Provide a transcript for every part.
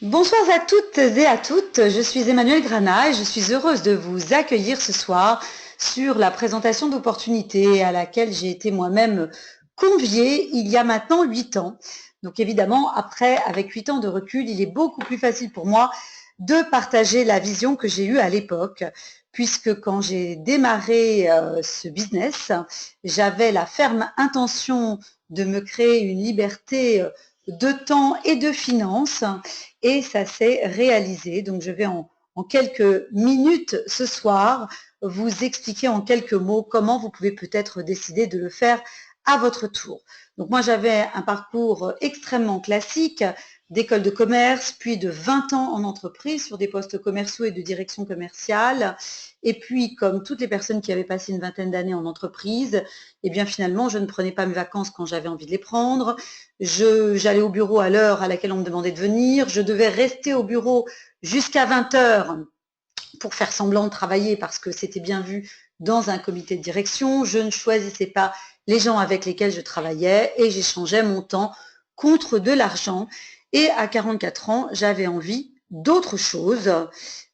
Bonsoir à toutes et à toutes, je suis Emmanuelle Grana et je suis heureuse de vous accueillir ce soir sur la présentation d'opportunités à laquelle j'ai été moi-même conviée il y a maintenant 8 ans. Donc évidemment, après, avec 8 ans de recul, il est beaucoup plus facile pour moi de partager la vision que j'ai eue à l'époque, puisque quand j'ai démarré ce business, j'avais la ferme intention de me créer une liberté de temps et de finances, et ça s'est réalisé. Donc je vais en quelques minutes ce soir vous expliquer en quelques mots comment vous pouvez peut-être décider de le faire à votre tour. Donc moi j'avais un parcours extrêmement classique d'école de commerce, puis de 20 ans en entreprise sur des postes commerciaux et de direction commerciale. Et puis, comme toutes les personnes qui avaient passé une vingtaine d'années en entreprise, eh bien finalement, je ne prenais pas mes vacances quand j'avais envie de les prendre. J'allais au bureau à l'heure à laquelle on me demandait de venir. Je devais rester au bureau jusqu'à 20 heures pour faire semblant de travailler parce que c'était bien vu dans un comité de direction. Je ne choisissais pas les gens avec lesquels je travaillais et j'échangeais mon temps contre de l'argent. Et à 44 ans, j'avais envie d'autre chose.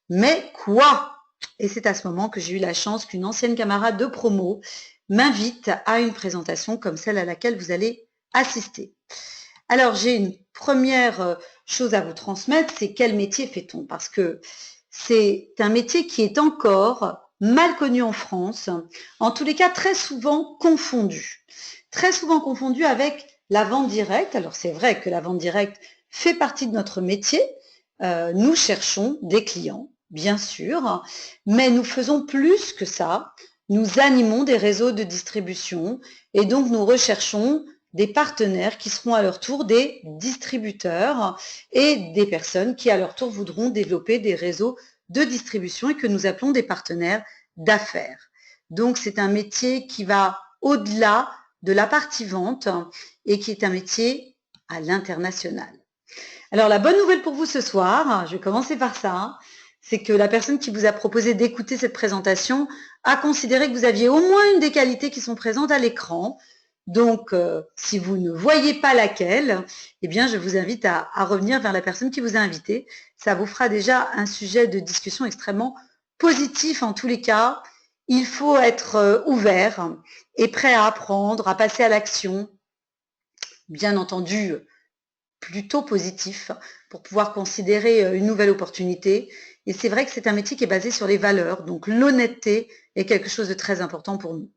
Mais quoi? Et c'est à ce moment que j'ai eu la chance qu'une ancienne camarade de promo m'invite à une présentation comme celle à laquelle vous allez assister. Alors, j'ai une première chose à vous transmettre, c'est quel métier fait-on? Parce que c'est un métier qui est encore mal connu en France, en tous les cas très souvent confondu. Très souvent confondu avec la vente directe. Alors c'est vrai que la vente directe fait partie de notre métier. Nous cherchons des clients, bien sûr, mais nous faisons plus que ça. Nous animons des réseaux de distribution et donc nous recherchons des partenaires qui seront à leur tour des distributeurs et des personnes qui à leur tour voudront développer des réseaux de distribution et que nous appelons des partenaires d'affaires. Donc c'est un métier qui va au-delà de la partie vente et qui est un métier à l'international. Alors la bonne nouvelle pour vous ce soir, je vais commencer par ça, c'est que la personne qui vous a proposé d'écouter cette présentation a considéré que vous aviez au moins une des qualités qui sont présentes à l'écran. Donc, si vous ne voyez pas laquelle, eh bien, je vous invite à revenir vers la personne qui vous a invité. Ça vous fera déjà un sujet de discussion extrêmement positif en tous les cas. Il faut être ouvert et prêt à apprendre, à passer à l'action. Bien entendu, plutôt positif pour pouvoir considérer une nouvelle opportunité. Et c'est vrai que c'est un métier qui est basé sur les valeurs, donc l'honnêteté est quelque chose de très important pour nous.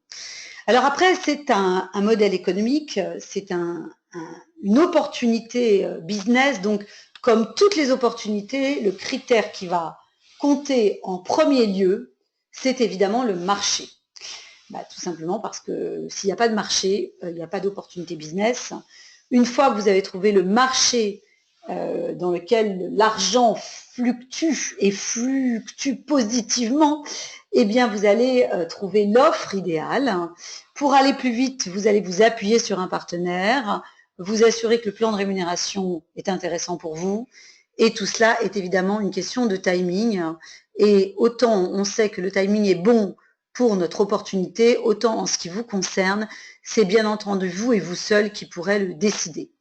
Alors après, c'est un modèle économique, c'est une opportunité business, donc comme toutes les opportunités, le critère qui va compter en premier lieu, c'est évidemment le marché. Tout simplement parce que s'il n'y a pas de marché, il n'y a pas d'opportunité business. Une fois que vous avez trouvé le marché dans lequel l'argent fluctue et fluctue positivement, eh bien vous allez trouver l'offre idéale. Pour aller plus vite, vous allez vous appuyer sur un partenaire, vous assurer que le plan de rémunération est intéressant pour vous. Et tout cela est évidemment une question de timing. Et autant on sait que le timing est bon pour notre opportunité, autant en ce qui vous concerne, c'est bien entendu vous et vous seul qui pourrez le décider.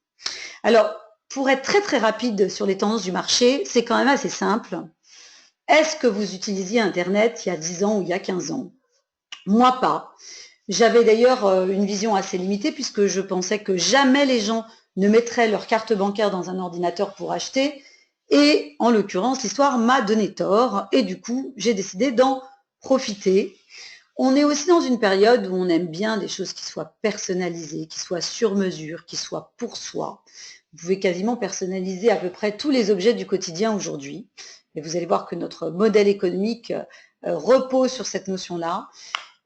Alors, pour être très très rapide sur les tendances du marché, c'est quand même assez simple. Est-ce que vous utilisiez Internet il y a 10 ans ou il y a 15 ans? Moi pas. J'avais d'ailleurs une vision assez limitée puisque je pensais que jamais les gens ne mettraient leur carte bancaire dans un ordinateur pour acheter. Et en l'occurrence, l'histoire m'a donné tort et du coup, j'ai décidé d'en profiter. On est aussi dans une période où on aime bien des choses qui soient personnalisées, qui soient sur mesure, qui soient pour soi. Vous pouvez quasiment personnaliser à peu près tous les objets du quotidien aujourd'hui. Et vous allez voir que notre modèle économique repose sur cette notion-là.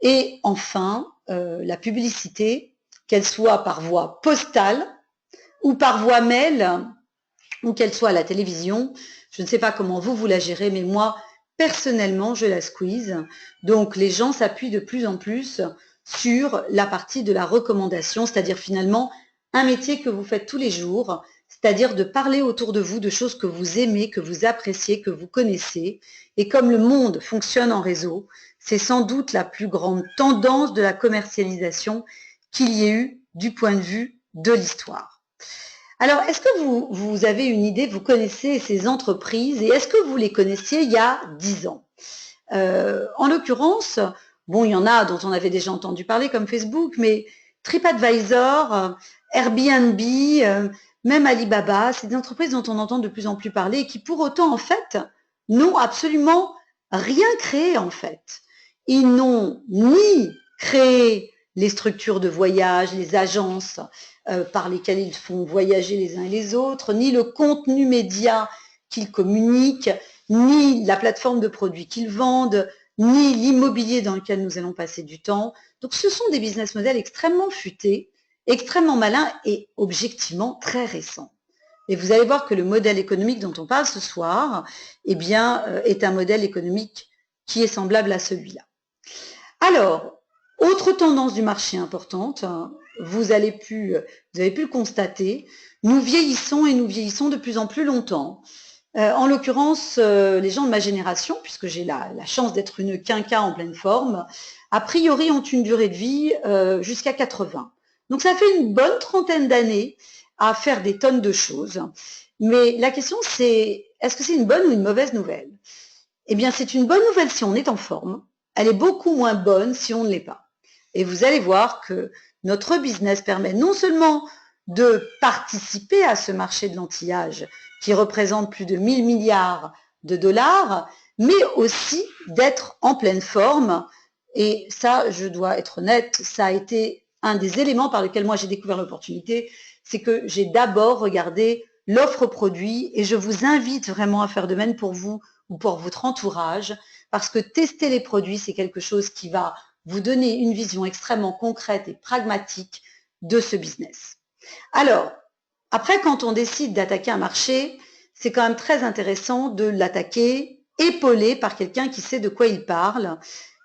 Et enfin, la publicité, qu'elle soit par voie postale ou par voie mail, ou qu'elle soit à la télévision, je ne sais pas comment vous la gérez, mais moi, personnellement, je la squeeze. Donc, les gens s'appuient de plus en plus sur la partie de la recommandation, c'est-à-dire finalement un métier que vous faites tous les jours, c'est-à-dire de parler autour de vous de choses que vous aimez, que vous appréciez, que vous connaissez. Et comme le monde fonctionne en réseau, c'est sans doute la plus grande tendance de la commercialisation qu'il y ait eu du point de vue de l'histoire. Alors, est-ce que vous avez une idée, vous connaissez ces entreprises et est-ce que vous les connaissiez il y a 10 ans? En l'occurrence, bon, il y en a dont on avait déjà entendu parler comme Facebook, mais TripAdvisor, Airbnb, même Alibaba, c'est des entreprises dont on entend de plus en plus parler et qui pour autant, en fait, n'ont absolument rien créé, en fait. Ils n'ont ni créé les structures de voyage, les agences par lesquelles ils font voyager les uns et les autres, ni le contenu média qu'ils communiquent, ni la plateforme de produits qu'ils vendent, ni l'immobilier dans lequel nous allons passer du temps. Donc ce sont des business models extrêmement futés, extrêmement malins et objectivement très récents. Et vous allez voir que le modèle économique dont on parle ce soir, eh bien, est un modèle économique qui est semblable à celui-là. Alors, autre tendance du marché importante, vous avez pu le constater, nous vieillissons et nous vieillissons de plus en plus longtemps. En l'occurrence, les gens de ma génération, puisque j'ai la chance d'être une quinca en pleine forme, a priori ont une durée de vie jusqu'à 80. Donc ça fait une bonne trentaine d'années à faire des tonnes de choses. Mais la question c'est, est-ce que c'est une bonne ou une mauvaise nouvelle? Eh bien, c'est une bonne nouvelle si on est en forme. Elle est beaucoup moins bonne si on ne l'est pas. Et vous allez voir que notre business permet non seulement de participer à ce marché de l'anti-âge qui représente plus de 1000 milliards de dollars, mais aussi d'être en pleine forme. Et ça, je dois être honnête, ça a été un des éléments par lesquels moi j'ai découvert l'opportunité, c'est que j'ai d'abord regardé l'offre produit et je vous invite vraiment à faire de même pour vous ou pour votre entourage, parce que tester les produits, c'est quelque chose qui va vous donner une vision extrêmement concrète et pragmatique de ce business. Alors, après, quand on décide d'attaquer un marché, c'est quand même très intéressant de l'attaquer épaulé par quelqu'un qui sait de quoi il parle.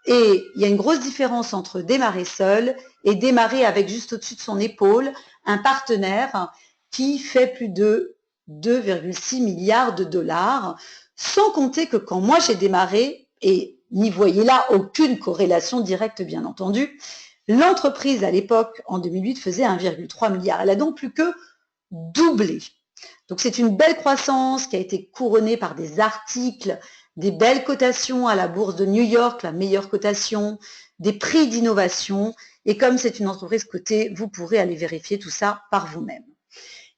Et il y a une grosse différence entre démarrer seul et démarrer avec juste au-dessus de son épaule un partenaire qui fait plus de 2,6 milliards de dollars, sans compter que quand moi j'ai démarré, et n'y voyez là aucune corrélation directe bien entendu, l'entreprise à l'époque, en 2008, faisait 1,3 milliard. Elle a donc plus que doublé. Donc c'est une belle croissance qui a été couronnée par des articles, des belles cotations à la bourse de New York, la meilleure cotation, des prix d'innovation. Et comme c'est une entreprise cotée, vous pourrez aller vérifier tout ça par vous-même.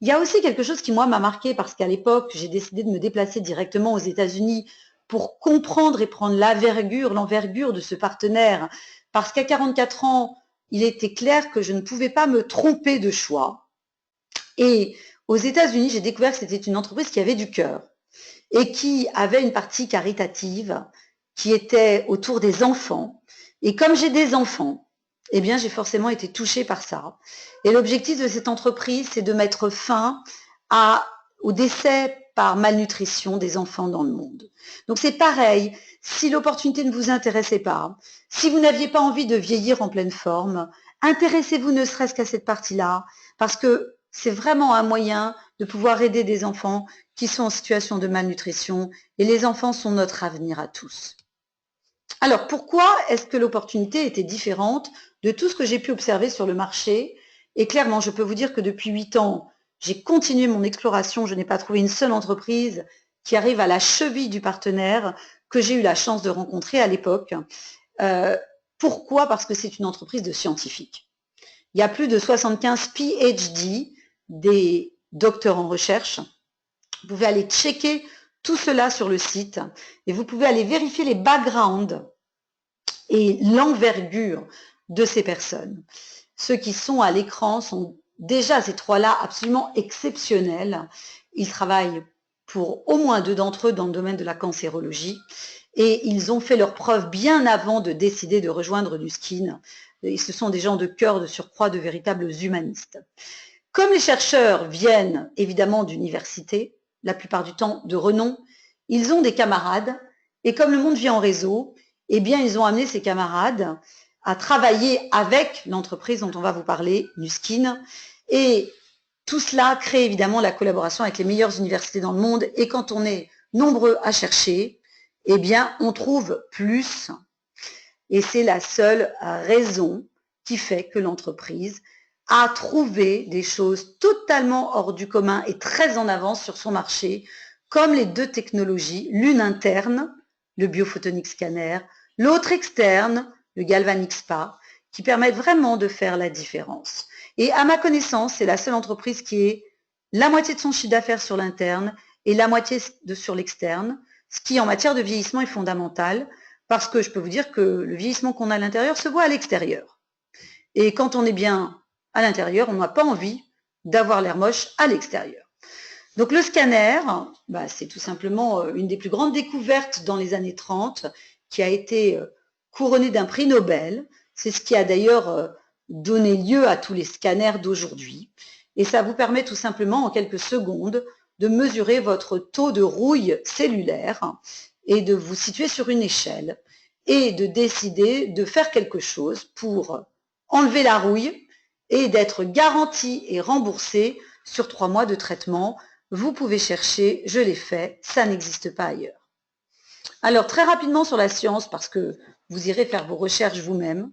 Il y a aussi quelque chose qui, moi, m'a marqué parce qu'à l'époque, j'ai décidé de me déplacer directement aux États-Unis pour comprendre et prendre l'envergure de ce partenaire. Parce qu'à 44 ans, il était clair que je ne pouvais pas me tromper de choix. Et aux États-Unis, j'ai découvert que c'était une entreprise qui avait du cœur et qui avait une partie caritative qui était autour des enfants. Et comme j'ai des enfants, eh bien, j'ai forcément été touchée par ça. Et l'objectif de cette entreprise, c'est de mettre fin au décès par malnutrition des enfants dans le monde. Donc c'est pareil, si l'opportunité ne vous intéressait pas, si vous n'aviez pas envie de vieillir en pleine forme, intéressez-vous ne serait-ce qu'à cette partie-là, parce que c'est vraiment un moyen de pouvoir aider des enfants qui sont en situation de malnutrition, et les enfants sont notre avenir à tous. Alors, pourquoi est-ce que l'opportunité était différente de tout ce que j'ai pu observer sur le marché? Et clairement, je peux vous dire que depuis 8 ans, j'ai continué mon exploration. Je n'ai pas trouvé une seule entreprise qui arrive à la cheville du partenaire que j'ai eu la chance de rencontrer à l'époque. Pourquoi? Parce que c'est une entreprise de scientifiques. Il y a plus de 75 PhD, des docteurs en recherche. Vous pouvez aller checker tout cela sur le site et vous pouvez aller vérifier les backgrounds et l'envergure de ces personnes. Ceux qui sont à l'écran sont déjà, ces trois-là, absolument exceptionnels. Ils travaillent pour au moins 2 d'entre eux dans le domaine de la cancérologie et ils ont fait leurs preuves bien avant de décider de rejoindre Nu Skin. Et ce sont des gens de cœur, de surcroît, de véritables humanistes. Comme les chercheurs viennent évidemment d'universités, la plupart du temps de renom, ils ont des camarades et comme le monde vit en réseau, eh bien ils ont amené ces camarades à travailler avec l'entreprise dont on va vous parler, Nu Skin, et tout cela crée évidemment la collaboration avec les meilleures universités dans le monde et quand on est nombreux à chercher, eh bien on trouve plus et c'est la seule raison qui fait que l'entreprise à trouver des choses totalement hors du commun et très en avance sur son marché, comme les deux technologies, l'une interne, le biophotonic scanner, l'autre externe, le Galvanic Spa, qui permettent vraiment de faire la différence. Et à ma connaissance, c'est la seule entreprise qui est la moitié de son chiffre d'affaires sur l'interne et la moitié sur l'externe, ce qui en matière de vieillissement est fondamental, parce que je peux vous dire que le vieillissement qu'on a à l'intérieur se voit à l'extérieur. Et quand on est bien à l'intérieur, on n'a pas envie d'avoir l'air moche à l'extérieur. Donc le scanner, c'est tout simplement une des plus grandes découvertes dans les années 30 qui a été couronnée d'un prix Nobel. C'est ce qui a d'ailleurs donné lieu à tous les scanners d'aujourd'hui. Et ça vous permet tout simplement en quelques secondes de mesurer votre taux de rouille cellulaire et de vous situer sur une échelle et de décider de faire quelque chose pour enlever la rouille et d'être garanti et remboursé sur 3 mois de traitement. Vous pouvez chercher, je l'ai fait, ça n'existe pas ailleurs. Alors très rapidement sur la science, parce que vous irez faire vos recherches vous-même,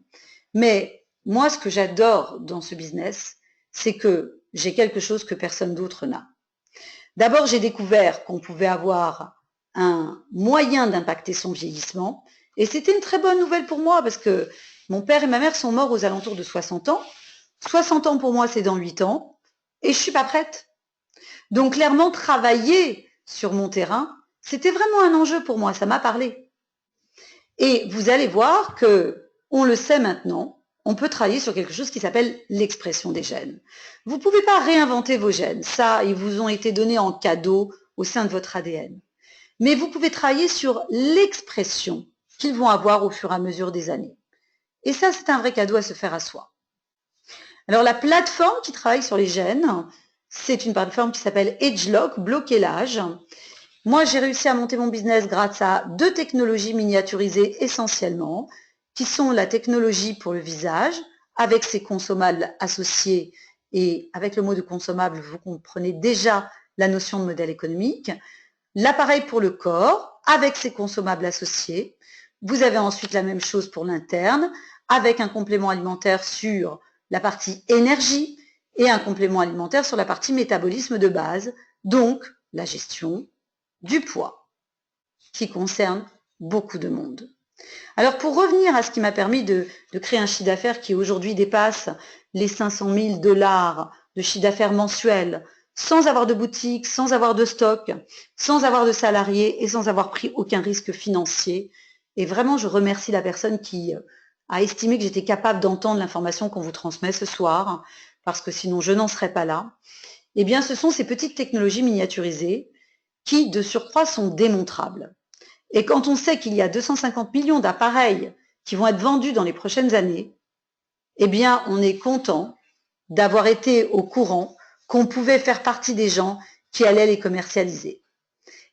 mais moi ce que j'adore dans ce business, c'est que j'ai quelque chose que personne d'autre n'a. D'abord, j'ai découvert qu'on pouvait avoir un moyen d'impacter son vieillissement, et c'était une très bonne nouvelle pour moi, parce que mon père et ma mère sont morts aux alentours de 60 ans. 60 ans pour moi, c'est dans 8 ans, et je ne suis pas prête. Donc clairement, travailler sur mon terrain, c'était vraiment un enjeu pour moi, ça m'a parlé. Et vous allez voir que, on le sait maintenant, on peut travailler sur quelque chose qui s'appelle l'expression des gènes. Vous ne pouvez pas réinventer vos gènes, ça, ils vous ont été donnés en cadeau au sein de votre ADN. Mais vous pouvez travailler sur l'expression qu'ils vont avoir au fur et à mesure des années. Et ça, c'est un vrai cadeau à se faire à soi. Alors la plateforme qui travaille sur les gènes, c'est une plateforme qui s'appelle AgeLock, bloquer l'âge. Moi, j'ai réussi à monter mon business grâce à 2 technologies miniaturisées essentiellement, qui sont la technologie pour le visage, avec ses consommables associés, et avec le mot de consommable, vous comprenez déjà la notion de modèle économique, l'appareil pour le corps, avec ses consommables associés. Vous avez ensuite la même chose pour l'interne, avec un complément alimentaire sur la partie énergie et un complément alimentaire sur la partie métabolisme de base, donc la gestion du poids, qui concerne beaucoup de monde. Alors pour revenir à ce qui m'a permis de créer un chiffre d'affaires qui aujourd'hui dépasse les 500 000 $ de chiffre d'affaires mensuel, sans avoir de boutique, sans avoir de stock, sans avoir de salariés et sans avoir pris aucun risque financier. Et vraiment, je remercie la personne qui a estimé que j'étais capable d'entendre l'information qu'on vous transmet ce soir, parce que sinon je n'en serais pas là. Eh bien, ce sont ces petites technologies miniaturisées qui, de surcroît, sont démontrables. Et quand on sait qu'il y a 250 millions d'appareils qui vont être vendus dans les prochaines années, eh bien, on est content d'avoir été au courant qu'on pouvait faire partie des gens qui allaient les commercialiser.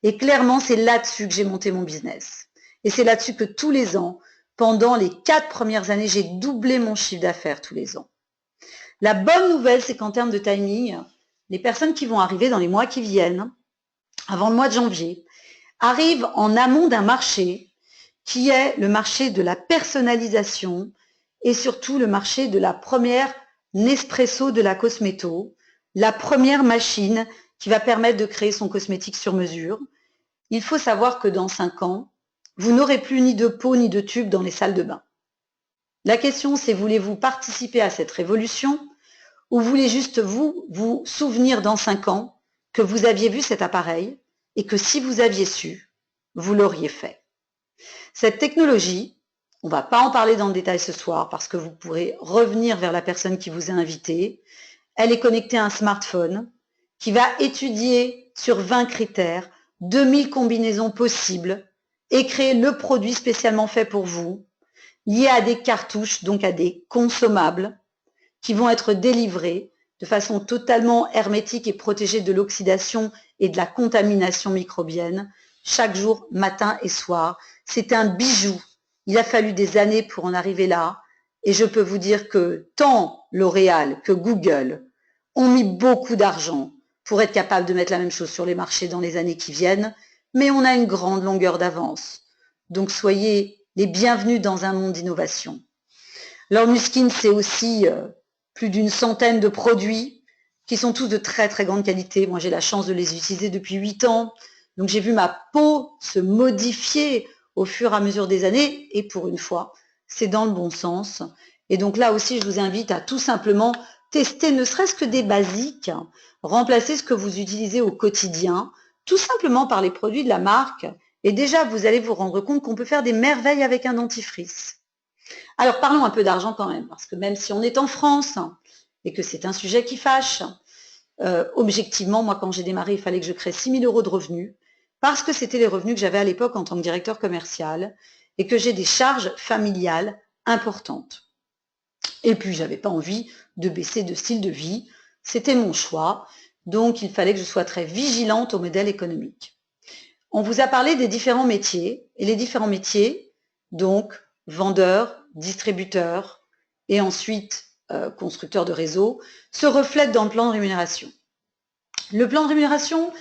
Et clairement, c'est là-dessus que j'ai monté mon business. Et c'est là-dessus que tous les ans, pendant les 4 premières années, j'ai doublé mon chiffre d'affaires tous les ans. La bonne nouvelle, c'est qu'en termes de timing, les personnes qui vont arriver dans les mois qui viennent, avant le mois de janvier, arrivent en amont d'un marché qui est le marché de la personnalisation et surtout le marché de la première Nespresso de la cosméto, la première machine qui va permettre de créer son cosmétique sur mesure. Il faut savoir que dans 5 ans, vous n'aurez plus ni de pot ni de tube dans les salles de bain. La question, c'est voulez-vous participer à cette révolution ou voulez juste vous souvenir dans 5 ans que vous aviez vu cet appareil et que si vous aviez su, vous l'auriez fait. Cette technologie, on ne va pas en parler dans le détail ce soir parce que vous pourrez revenir vers la personne qui vous a invité. Elle est connectée à un smartphone qui va étudier sur 20 critères, 2000 combinaisons possibles et créer le produit spécialement fait pour vous, lié à des cartouches, donc à des consommables, qui vont être délivrés de façon totalement hermétique et protégée de l'oxydation et de la contamination microbienne, chaque jour, matin et soir. C'est un bijou. Il a fallu des années pour en arriver là. Et je peux vous dire que tant L'Oréal que Google ont mis beaucoup d'argent pour être capables de mettre la même chose sur les marchés dans les années qui viennent, mais on a une grande longueur d'avance. Donc soyez les bienvenus dans un monde d'innovation. Alors Nu Skin, c'est aussi plus d'une centaine de produits qui sont tous de très très grande qualité. Moi, j'ai la chance de les utiliser depuis 8 ans. Donc, j'ai vu ma peau se modifier au fur et à mesure des années. Et pour une fois, c'est dans le bon sens. Et donc là aussi, je vous invite à tout simplement tester ne serait-ce que des basiques, remplacer ce que vous utilisez au quotidien, tout simplement par les produits de la marque. Et déjà, vous allez vous rendre compte qu'on peut faire des merveilles avec un dentifrice. Alors, parlons un peu d'argent quand même, parce que même si on est en France et que c'est un sujet qui fâche, objectivement, moi, quand j'ai démarré, il fallait que je crée 6 000 € de revenus, parce que c'était les revenus que j'avais à l'époque en tant que directeur commercial et que j'ai des charges familiales importantes. Et puis, j'avais pas envie de baisser de style de vie. C'était mon choix. Donc, il fallait que je sois très vigilante au modèle économique. On vous a parlé des différents métiers. Et les différents métiers, donc, vendeurs, distributeurs et ensuite constructeurs de réseau, se reflètent dans le plan de rémunération. Le plan de rémunération,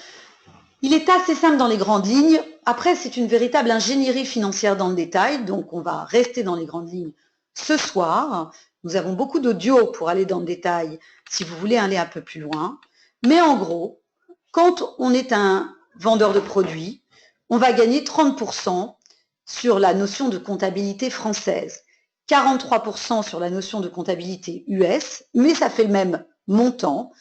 il est assez simple dans les grandes lignes. Après, c'est une véritable ingénierie financière dans le détail. Donc, on va rester dans les grandes lignes ce soir. Nous avons beaucoup d'audio pour aller dans le détail si vous voulez aller un peu plus loin. Mais en gros, quand on est un vendeur de produits, on va gagner 30% sur la notion de comptabilité française, 43% sur la notion de comptabilité US, mais ça fait le même montant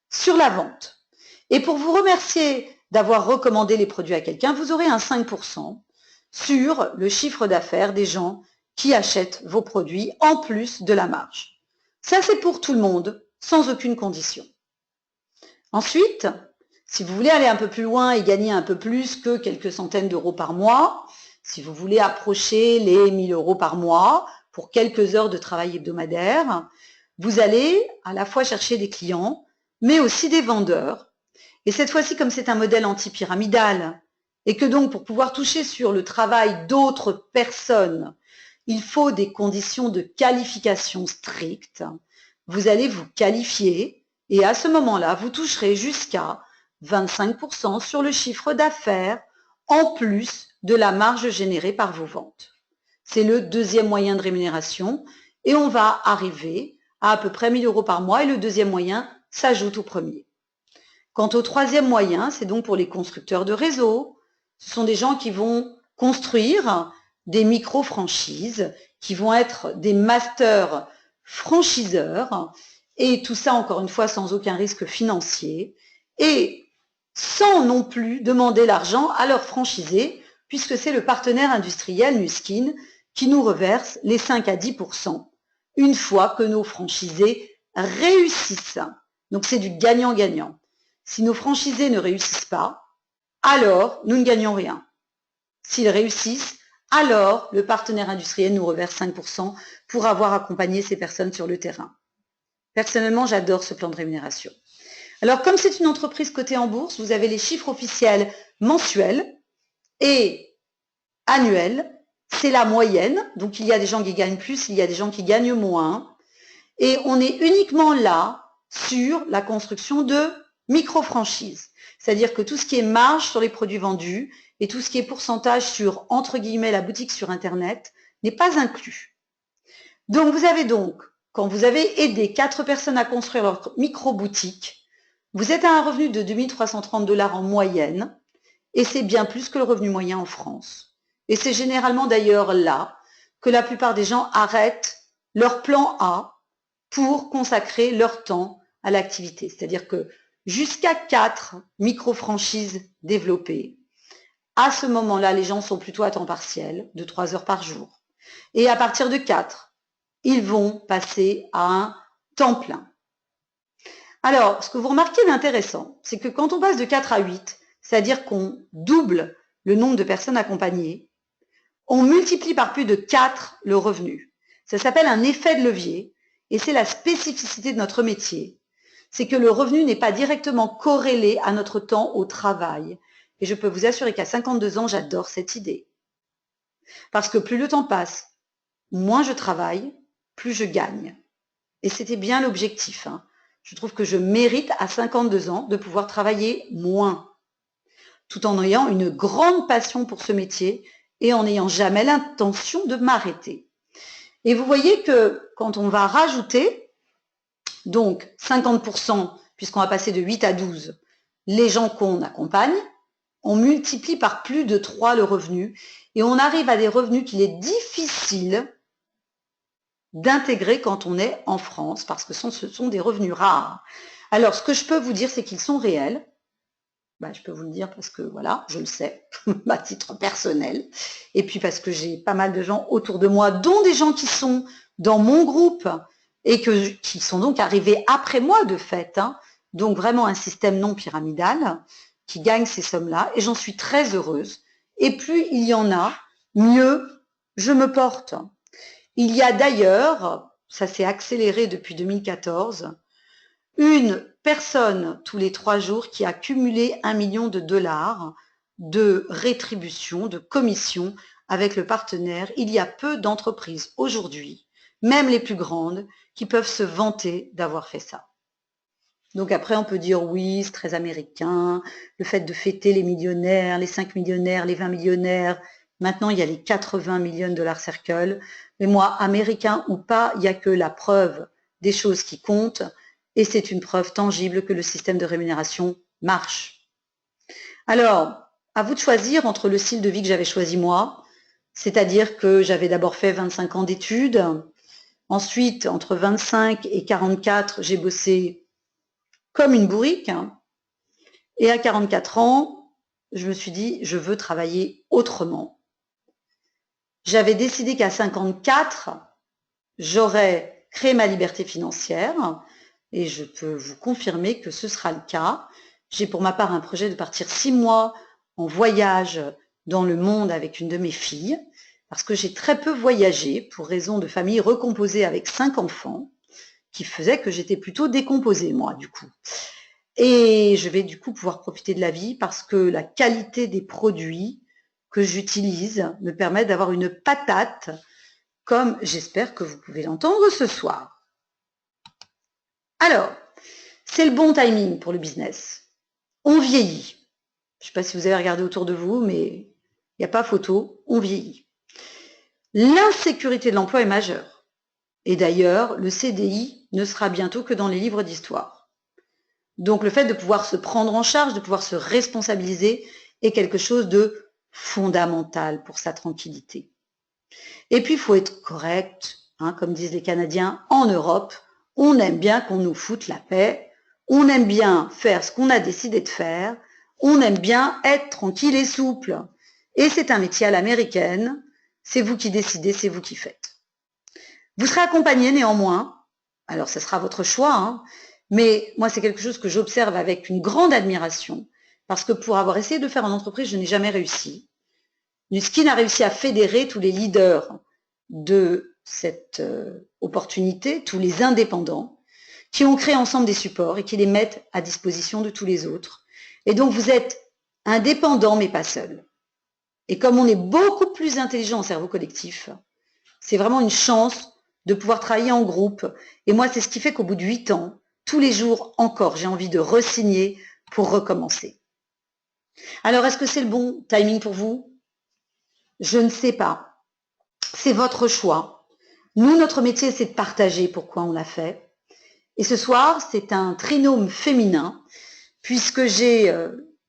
sur la vente. Et pour vous remercier d'avoir recommandé les produits à quelqu'un, vous aurez un 5% sur le chiffre d'affaires des gens qui achètent vos produits en plus de la marge. Ça, c'est pour tout le monde, sans aucune condition. Ensuite, si vous voulez aller un peu plus loin et gagner un peu plus que quelques centaines d'euros par mois, si vous voulez approcher les 1 000 € par mois pour quelques heures de travail hebdomadaire, vous allez à la fois chercher des clients, mais aussi des vendeurs. Et cette fois-ci, comme c'est un modèle anti-pyramidal, et que donc pour pouvoir toucher sur le travail d'autres personnes, il faut des conditions de qualification strictes, vous allez vous qualifier et à ce moment-là, vous toucherez jusqu'à 25% sur le chiffre d'affaires en plus de la marge générée par vos ventes. C'est le deuxième moyen de rémunération et on va arriver à peu près 1 000 € par mois et le deuxième moyen s'ajoute au premier. Quant au troisième moyen, c'est donc pour les constructeurs de réseau. Ce sont des gens qui vont construire des micro-franchises, qui vont être des masters franchiseurs, et tout ça, encore une fois, sans aucun risque financier, et sans non plus demander l'argent à leurs franchisés, puisque c'est le partenaire industriel Nuskin qui nous reverse les 5 à 10% une fois que nos franchisés réussissent. Donc c'est du gagnant-gagnant. Si nos franchisés ne réussissent pas, alors nous ne gagnons rien. S'ils réussissent, alors le partenaire industriel nous reverse 5% pour avoir accompagné ces personnes sur le terrain. Personnellement, j'adore ce plan de rémunération. Alors, comme c'est une entreprise cotée en bourse, vous avez les chiffres officiels mensuels et annuels. C'est la moyenne. Donc, il y a des gens qui gagnent plus, il y a des gens qui gagnent moins. Et on est uniquement là sur la construction de micro-franchises. C'est-à-dire que tout ce qui est marge sur les produits vendus et tout ce qui est pourcentage sur, entre guillemets, la boutique sur Internet n'est pas inclus. Donc, vous avez donc, quand vous avez aidé 4 personnes à construire leur micro-boutique, vous êtes à un revenu de 2 330 $ en moyenne et c'est bien plus que le revenu moyen en France. Et c'est généralement d'ailleurs là que la plupart des gens arrêtent leur plan A pour consacrer leur temps à l'activité. C'est-à-dire que jusqu'à 4 micro-franchises développées, à ce moment-là, les gens sont plutôt à temps partiel, de 3 heures par jour. Et à partir de 4, ils vont passer à un temps plein. Alors, ce que vous remarquez d'intéressant, c'est que quand on passe de 4 à 8, c'est-à-dire qu'on double le nombre de personnes accompagnées, on multiplie par plus de 4 le revenu. Ça s'appelle un effet de levier et c'est la spécificité de notre métier. C'est que le revenu n'est pas directement corrélé à notre temps au travail. Et je peux vous assurer qu'à 52 ans, j'adore cette idée. Parce que plus le temps passe, moins je travaille, plus je gagne. Et c'était bien l'objectif. Je trouve que je mérite à 52 ans de pouvoir travailler moins, tout en ayant une grande passion pour ce métier et en n'ayant jamais l'intention de m'arrêter. Et vous voyez que quand on va rajouter Donc 50%, puisqu'on va passer de 8 à 12, les gens qu'on accompagne, on multiplie par plus de 3 le revenu et on arrive à des revenus qu'il est difficile d'intégrer quand on est en France, parce que ce sont des revenus rares. Alors, ce que je peux vous dire, c'est qu'ils sont réels. Ben, je peux vous le dire parce que, voilà, je le sais, à titre personnel. Et puis parce que j'ai pas mal de gens autour de moi, dont des gens qui sont dans mon groupe et qui sont donc arrivés après moi, de fait. Hein. Donc, vraiment un système non pyramidal qui gagne ces sommes-là. Et j'en suis très heureuse. Et plus il y en a, mieux je me porte. Il y a d'ailleurs, ça s'est accéléré depuis 2014, une personne tous les 3 jours qui a cumulé $1 million de rétribution, de commission avec le partenaire. Il y a peu d'entreprises aujourd'hui, même les plus grandes, qui peuvent se vanter d'avoir fait ça. Donc après, on peut dire oui, c'est très américain, le fait de fêter les millionnaires, les 5 millionnaires, les 20 millionnaires. Maintenant, il y a les 80 millions $ circle. Mais moi, américain ou pas, il n'y a que la preuve des choses qui comptent. Et c'est une preuve tangible que le système de rémunération marche. Alors, à vous de choisir entre le style de vie que j'avais choisi moi, c'est-à-dire que j'avais d'abord fait 25 ans d'études. Ensuite, entre 25 et 44, j'ai bossé comme une bourrique. Et à 44 ans, je me suis dit, je veux travailler autrement. J'avais décidé qu'à 54, j'aurais créé ma liberté financière et je peux vous confirmer que ce sera le cas. J'ai pour ma part un projet de partir 6 mois en voyage dans le monde avec une de mes filles parce que j'ai très peu voyagé pour raison de famille recomposée avec 5 enfants qui faisait que j'étais plutôt décomposée moi du coup. Et je vais du coup pouvoir profiter de la vie parce que la qualité des produits que j'utilise me permet d'avoir une patate comme j'espère que vous pouvez l'entendre ce soir. Alors, c'est le bon timing pour le business. On vieillit. Je ne sais pas si vous avez regardé autour de vous, mais il n'y a pas photo, on vieillit. L'insécurité de l'emploi est majeure. Et d'ailleurs, le CDI ne sera bientôt que dans les livres d'histoire. Donc le fait de pouvoir se prendre en charge, de pouvoir se responsabiliser est quelque chose de fondamental pour sa tranquillité. Et puis il faut être correct, hein, comme disent les Canadiens, en Europe, on aime bien qu'on nous foute la paix, on aime bien faire ce qu'on a décidé de faire, on aime bien être tranquille et souple. Et c'est un métier à l'américaine, c'est vous qui décidez, c'est vous qui faites. Vous serez accompagné néanmoins, alors ce sera votre choix, hein, mais moi c'est quelque chose que j'observe avec une grande admiration, parce que pour avoir essayé de faire en entreprise, je n'ai jamais réussi. Nuskin a réussi à fédérer tous les leaders de cette opportunité, tous les indépendants, qui ont créé ensemble des supports et qui les mettent à disposition de tous les autres. Et donc vous êtes indépendants mais pas seuls. Et comme on est beaucoup plus intelligent en cerveau collectif, c'est vraiment une chance de pouvoir travailler en groupe. Et moi, c'est ce qui fait qu'au bout de 8 ans, tous les jours encore, j'ai envie de re-signer pour recommencer. Alors, est-ce que c'est le bon timing pour vous? Je ne sais pas. C'est votre choix. Nous, notre métier, c'est de partager pourquoi on l'a fait. Et ce soir, c'est un trinôme féminin, puisque j'ai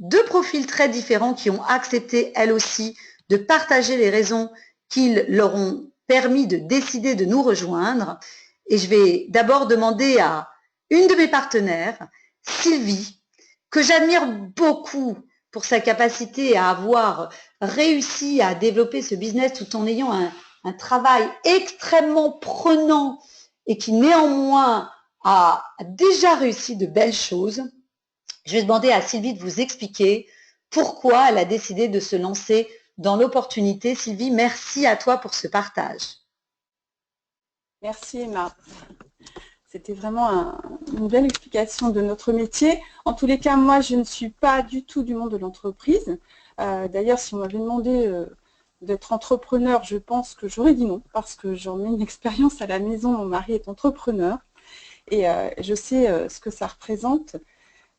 2 profils très différents qui ont accepté, elles aussi, de partager les raisons qu'ils leur ont permis de décider de nous rejoindre. Et je vais d'abord demander à une de mes partenaires, Sylvie, que j'admire beaucoup pour sa capacité à avoir réussi à développer ce business tout en ayant un travail extrêmement prenant et qui néanmoins a déjà réussi de belles choses. Je vais demander à Sylvie de vous expliquer pourquoi elle a décidé de se lancer dans l'opportunité. Sylvie, merci à toi pour ce partage. Merci Emma. C'était vraiment une belle explication de notre métier. En tous les cas, moi, je ne suis pas du tout du monde de l'entreprise. D'ailleurs, si on m'avait demandé d'être entrepreneur, je pense que j'aurais dit non, parce que j'en ai une expérience à la maison. Mon mari est entrepreneur et je sais ce que ça représente.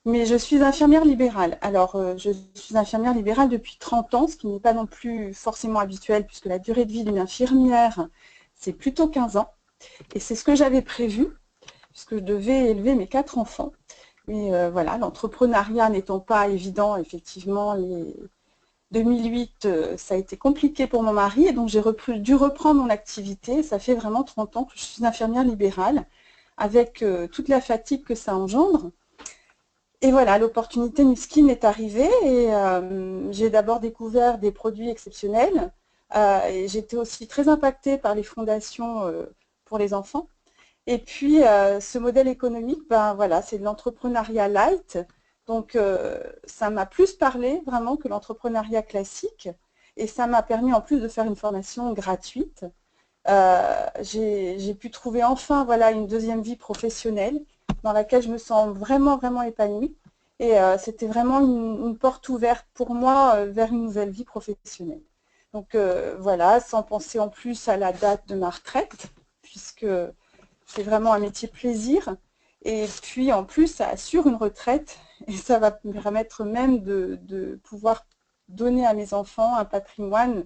Mais je suis infirmière libérale. Alors, je suis infirmière libérale depuis 30 ans, ce qui n'est pas non plus forcément habituel, puisque la durée de vie d'une infirmière, c'est plutôt 15 ans. Et c'est ce que j'avais prévu. puisque je devais élever mes 4 enfants. Mais voilà, l'entrepreneuriat n'étant pas évident, effectivement, les 2008, ça a été compliqué pour mon mari, et donc j'ai dû reprendre mon activité. Ça fait vraiment 30 ans que je suis infirmière libérale, avec toute la fatigue que ça engendre. Et voilà, l'opportunité Nuskin est arrivée, et j'ai d'abord découvert des produits exceptionnels, et j'étais aussi très impactée par les fondations pour les enfants. Et puis, ce modèle économique, ben voilà, c'est de l'entrepreneuriat light. Donc, ça m'a plus parlé vraiment que l'entrepreneuriat classique. Et ça m'a permis en plus de faire une formation gratuite. J'ai pu trouver enfin voilà, une deuxième vie professionnelle dans laquelle je me sens vraiment, vraiment épanouie. Et c'était vraiment une porte ouverte pour moi vers une nouvelle vie professionnelle. Donc voilà, sans penser en plus à la date de ma retraite, puisque c'est vraiment un métier plaisir. Et puis en plus, ça assure une retraite et ça va me permettre même de pouvoir donner à mes enfants un patrimoine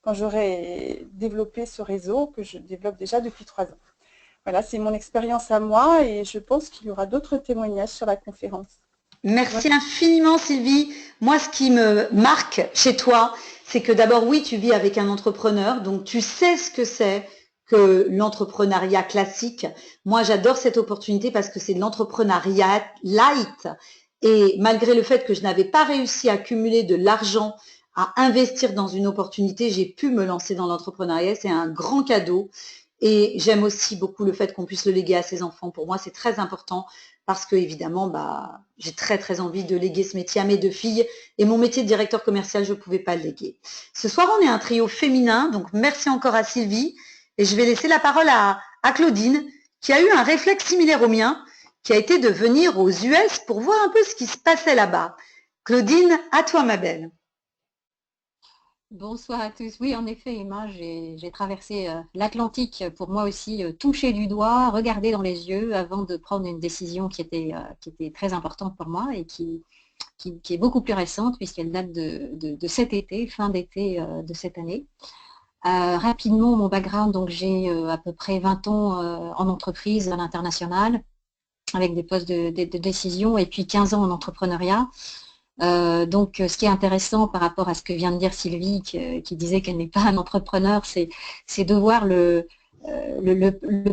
quand j'aurai développé ce réseau que je développe déjà depuis 3 ans. Voilà, c'est mon expérience à moi, et je pense qu'il y aura d'autres témoignages sur la conférence. Merci infiniment, Sylvie. Moi, ce qui me marque chez toi, c'est que d'abord, oui, tu vis avec un entrepreneur, donc tu sais ce que c'est que l'entrepreneuriat classique. Moi, j'adore cette opportunité parce que c'est de l'entrepreneuriat light. Et malgré le fait que je n'avais pas réussi à cumuler de l'argent, à investir dans une opportunité, j'ai pu me lancer dans l'entrepreneuriat. C'est un grand cadeau. Et j'aime aussi beaucoup le fait qu'on puisse le léguer à ses enfants. Pour moi, c'est très important parce que, évidemment, j'ai très, très envie de léguer ce métier à mes 2 filles. Et mon métier de directeur commercial, je ne pouvais pas le léguer. Ce soir, on est un trio féminin. Donc, merci encore à Sylvie. Et je vais laisser la parole à Claudine, qui a eu un réflexe similaire au mien, qui a été de venir aux US pour voir un peu ce qui se passait là-bas. Claudine, à toi, ma belle. Bonsoir à tous. Oui, en effet, Emma, j'ai traversé l'Atlantique pour moi aussi toucher du doigt, regarder dans les yeux avant de prendre une décision qui était très importante pour moi et qui est beaucoup plus récente puisqu'elle date de cet été, fin d'été de cette année. Rapidement, mon background, donc j'ai à peu près 20 ans en entreprise à l'international avec des postes de décision et puis 15 ans en entrepreneuriat. Donc, ce qui est intéressant par rapport à ce que vient de dire Sylvie, qui disait qu'elle n'est pas un entrepreneur, c'est de voir le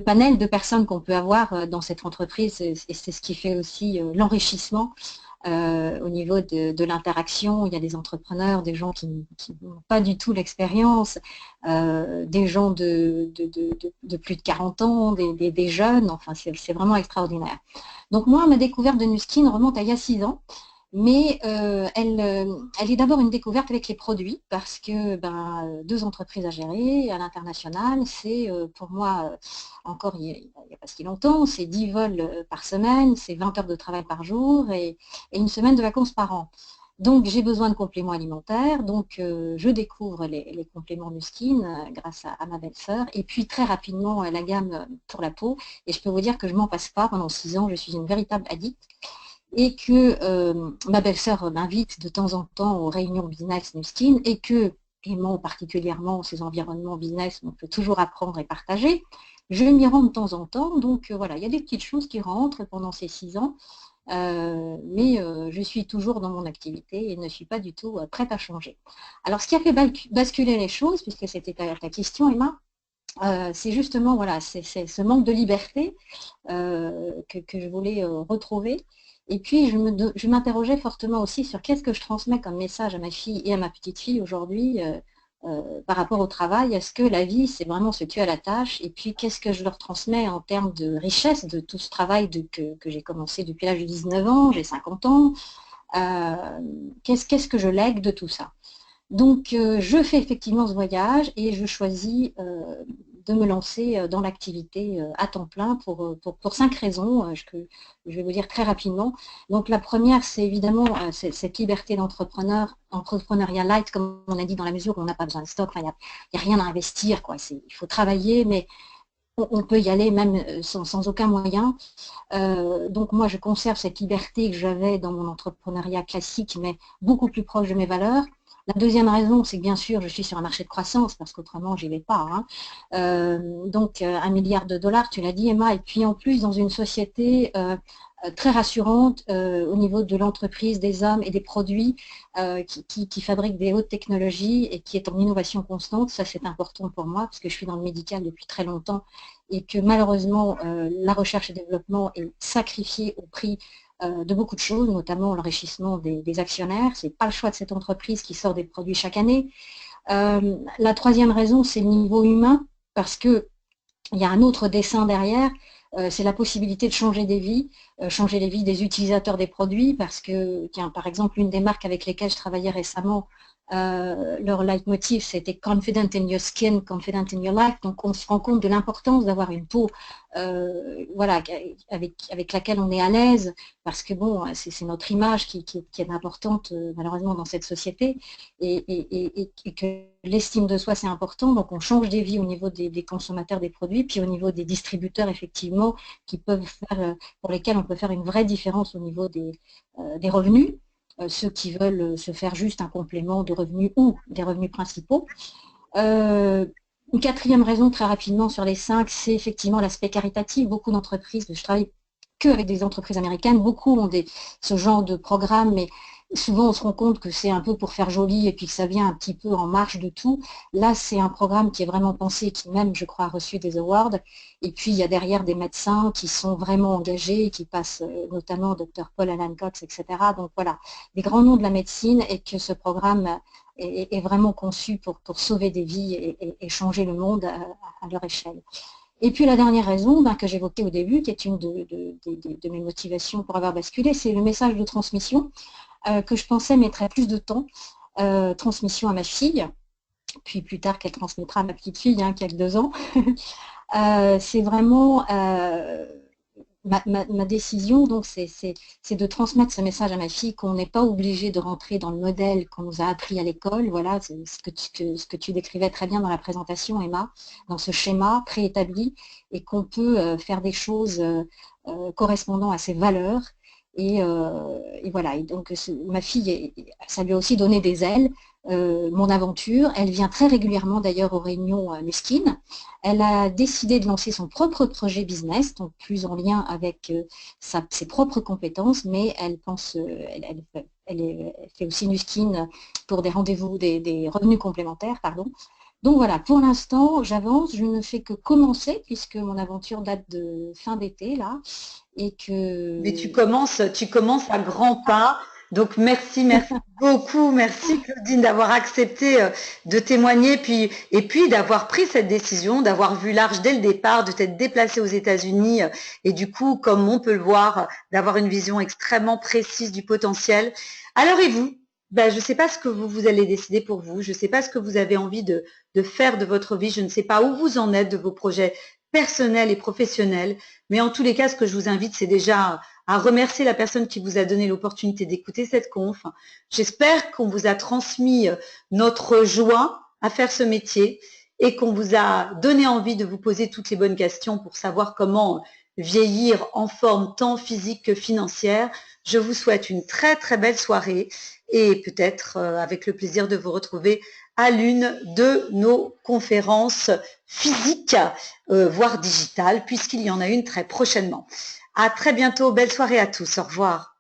panel de personnes qu'on peut avoir dans cette entreprise, et c'est ce qui fait aussi l'enrichissement au niveau de l'interaction. Il y a des entrepreneurs, des gens qui n'ont pas du tout l'expérience, des gens de plus de 40 ans, des jeunes, enfin c'est vraiment extraordinaire. Donc moi, ma découverte de Nuskin remonte à il y a 6 ans. Mais elle est d'abord une découverte avec les produits parce que 2 entreprises à gérer à l'international, c'est pour moi, encore il n'y a pas si longtemps, c'est 10 vols par semaine, c'est 20 heures de travail par jour et une semaine de vacances par an. Donc j'ai besoin de compléments alimentaires, donc je découvre les compléments Nuskin grâce à ma belle-sœur, et puis très rapidement la gamme pour la peau, et je peux vous dire que je ne m'en passe pas. Pendant 6 ans, je suis une véritable addict. Et que ma belle-sœur m'invite de temps en temps aux réunions business Nuskin, et que, aimant particulièrement ces environnements business où on peut toujours apprendre et partager, je m'y rends de temps en temps. Donc voilà, il y a des petites choses qui rentrent pendant ces 6 ans, mais je suis toujours dans mon activité et ne suis pas du tout prête à changer. Alors, ce qui a fait basculer les choses, puisque c'était ta question, Emma, c'est justement voilà, c'est ce manque de liberté que je voulais retrouver. Et puis, je m'interrogeais fortement aussi sur qu'est-ce que je transmets comme message à ma fille et à ma petite fille aujourd'hui par rapport au travail. Est-ce que la vie, c'est vraiment se tuer à la tâche? Et puis, qu'est-ce que je leur transmets en termes de richesse de tout ce travail que j'ai commencé depuis l'âge de 19 ans, j'ai 50 ans. Qu'est-ce que je lègue de tout ça? Donc, je fais effectivement ce voyage et je choisis de me lancer dans l'activité à temps plein pour 5 raisons que je vais vous dire très rapidement. Donc, la première, c'est évidemment cette liberté entrepreneuriat light, comme on a dit, dans la mesure où on n'a pas besoin de stock, il n'y a rien à investir, quoi. Il faut travailler, mais on peut y aller même sans aucun moyen. Donc moi, je conserve cette liberté que j'avais dans mon entrepreneuriat classique, mais beaucoup plus proche de mes valeurs. La deuxième raison, c'est que bien sûr, je suis sur un marché de croissance, parce qu'autrement, j'y vais pas, hein. Donc, 1 milliard de dollars, tu l'as dit, Emma, et puis en plus, dans une société très rassurante au niveau de l'entreprise, des hommes et des produits qui fabriquent des hautes technologies et qui est en innovation constante. Ça, c'est important pour moi, parce que je suis dans le médical depuis très longtemps et que malheureusement, la recherche et développement est sacrifiée au prix de beaucoup de choses, notamment l'enrichissement des actionnaires. Ce n'est pas le choix de cette entreprise qui sort des produits chaque année. La troisième raison, c'est le niveau humain, parce qu'il y a un autre dessin derrière, c'est la possibilité de changer des vies, changer les vies des utilisateurs des produits, parce que, tiens, par exemple, une des marques avec lesquelles je travaillais récemment, leur leitmotiv, c'était confident in your skin, confident in your life. Donc, on se rend compte de l'importance d'avoir une peau voilà, avec laquelle on est à l'aise, parce que bon, c'est notre image qui est importante malheureusement dans cette société, et que l'estime de soi, c'est important. Donc, on change des vies au niveau des consommateurs des produits, puis au niveau des distributeurs, effectivement, qui peuvent faire, pour lesquels on peut faire une vraie différence au niveau des revenus. Ceux qui veulent se faire juste un complément de revenus ou des revenus principaux. Une quatrième raison, très rapidement sur les 5, c'est effectivement l'aspect caritatif. Beaucoup d'entreprises, je travaille que avec des entreprises américaines, beaucoup ont ce genre de programme, mais souvent on se rend compte que c'est un peu pour faire joli et puis que ça vient un petit peu en marge de tout. Là, c'est un programme qui est vraiment pensé, qui même, je crois, a reçu des awards. Et puis, il y a derrière des médecins qui sont vraiment engagés, qui passent notamment Dr Paul Alan Cox, etc. Donc voilà, des grands noms de la médecine, et que ce programme est vraiment conçu pour sauver des vies et changer le monde à leur échelle. Et puis la dernière raison que j'évoquais au début, qui est une de mes motivations pour avoir basculé, c'est le message de transmission que je pensais mettrait plus de temps, transmission à ma fille, puis plus tard qu'elle transmettra à ma petite fille, qui a que 2 ans. C'est vraiment ma décision, donc, c'est de transmettre ce message à ma fille, qu'on n'est pas obligé de rentrer dans le modèle qu'on nous a appris à l'école. Voilà, c'est ce que tu décrivais très bien dans la présentation, Emma, dans ce schéma préétabli, et qu'on peut faire des choses correspondant à ses valeurs. Et voilà, et donc ma fille, ça lui a aussi donné des ailes. Mon aventure, elle vient très régulièrement d'ailleurs aux réunions Nuskin. Elle a décidé de lancer son propre projet business, donc plus en lien avec ses propres compétences, mais elle pense, elle fait aussi Nuskin pour des rendez-vous, des revenus complémentaires, pardon. Donc voilà, pour l'instant, j'avance, je ne fais que commencer, puisque mon aventure date de fin d'été, là, et que... Mais tu commences à grands pas. Donc merci beaucoup, merci Claudine d'avoir accepté de témoigner, et puis d'avoir pris cette décision, d'avoir vu large dès le départ, de t'être déplacée aux États-Unis, et du coup, comme on peut le voir, d'avoir une vision extrêmement précise du potentiel. Alors et vous? Ben, je ne sais pas ce que vous allez décider pour vous, je ne sais pas ce que vous avez envie de faire de votre vie, je ne sais pas où vous en êtes de vos projets personnels et professionnels, mais en tous les cas, ce que je vous invite, c'est déjà à remercier la personne qui vous a donné l'opportunité d'écouter cette conf. J'espère qu'on vous a transmis notre joie à faire ce métier et qu'on vous a donné envie de vous poser toutes les bonnes questions pour savoir comment vieillir en forme tant physique que financière. Je vous souhaite une très très belle soirée et peut-être avec le plaisir de vous retrouver à l'une de nos conférences physiques, voire digitales, puisqu'il y en a une très prochainement. À très bientôt, belle soirée à tous, au revoir.